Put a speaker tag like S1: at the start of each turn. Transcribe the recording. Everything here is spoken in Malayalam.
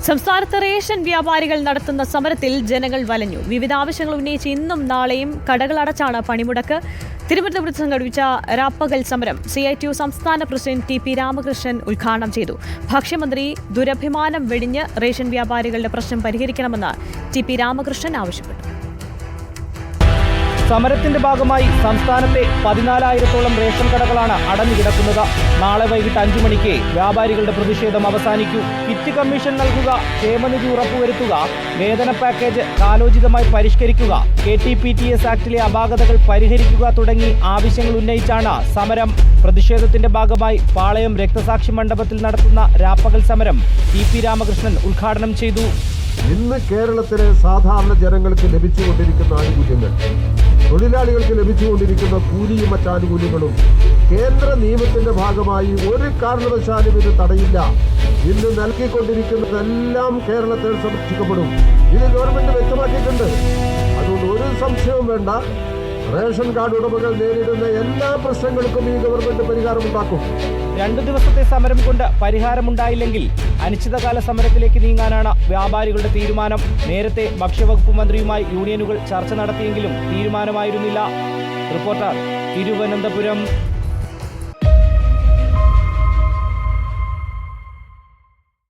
S1: സംസ്ഥാനത്ത് റേഷൻ വ്യാപാരികൾ നടത്തുന്ന സമരത്തിൽ ജനങ്ങൾ വലഞ്ഞു. വിവിധ ആവശ്യങ്ങൾ ഉന്നയിച്ച് ഇന്നും നാളെയും കടകളടച്ചാണ് പണിമുടക്ക്. തിരുവനന്തപുരത്ത് സംഘടിപ്പിച്ച രാപ്പകൽ സമരം CITU സംസ്ഥാന പ്രസിഡന്റ് TP രാമകൃഷ്ണൻ ഉദ്ഘാടനം ചെയ്തു. ഭക്ഷ്യമന്ത്രി ദുരഭിമാനം വെടിഞ്ഞ് റേഷൻ വ്യാപാരികളുടെ പ്രശ്നം പരിഹരിക്കണമെന്ന് TP രാമകൃഷ്ണൻ ആവശ്യപ്പെട്ടു.
S2: സമരത്തിന്റെ ഭാഗമായി സംസ്ഥാനത്തെ 14,000-ഓളം റേഷൻ കടകളാണ് അടഞ്ഞുകിടക്കുന്നത്. നാളെ വൈകിട്ട് 5 മണിക്ക് വ്യാപാരികളുടെ പ്രതിഷേധം അവസാനിക്കൂ. കിറ്റ് കമ്മീഷൻ നൽകുക, ക്ഷേമനിധി ഉറപ്പുവരുത്തുക, വേതന പാക്കേജ് കാലോചിതമായി പരിഷ്കരിക്കുക, KTPTS ആക്ടിലെ അപാകതകൾ പരിഹരിക്കുക തുടങ്ങി ആവശ്യങ്ങൾ ഉന്നയിച്ചാണ് സമരം. പ്രതിഷേധത്തിന്റെ ഭാഗമായി പാളയം രക്തസാക്ഷി മണ്ഡപത്തിൽ നടത്തുന്ന രാപ്പകൽ സമരം TP രാമകൃഷ്ണൻ ഉദ്ഘാടനം ചെയ്തു.
S3: ഇന്ന് കേരളത്തിലെ സാധാരണ ജനങ്ങൾക്ക് ലഭിച്ചുകൊണ്ടിരിക്കുന്ന ആനുകൂല്യങ്ങൾ, തൊഴിലാളികൾക്ക് ലഭിച്ചുകൊണ്ടിരിക്കുന്ന കൂലിയും മറ്റാനുകൂല്യങ്ങളും കേന്ദ്ര നിയമത്തിന്റെ ഭാഗമായി ഒരു കാരണവശാലും ഇത് തടയില്ല. ഇന്ന് നൽകിക്കൊണ്ടിരിക്കുന്നതെല്ലാം കേരളത്തിൽ സംരക്ഷിക്കപ്പെടും. ഇത് ഗവൺമെന്റ് വ്യക്തമാക്കിയിട്ടുണ്ട്. അതുകൊണ്ട് ഒരു സംശയവും വേണ്ട. റേഷൻ കാർഡ് ഉടമകൾ നേരിടുന്ന എല്ലാ പ്രശ്നങ്ങൾക്കും ഈ ഗവൺമെന്റ് പരിഹാരമുണ്ടാക്കും.
S2: 2 ദിവസത്തെ സമരം കൊണ്ട് പരിഹാരമുണ്ടായില്ലെങ്കിൽ അനിശ്ചിതകാല സമരത്തിലേക്ക് നീങ്ങാനാണ് വ്യാപാരികളുടെ തീരുമാനം. നേരത്തെ ഭക്ഷ്യവകുപ്പ് മന്ത്രിയുമായി യൂണിയനുകൾ ചർച്ച നടത്തിയെങ്കിലും തീരുമാനമായിരുന്നില്ല. റിപ്പോർട്ടർ, തിരുവനന്തപുരം.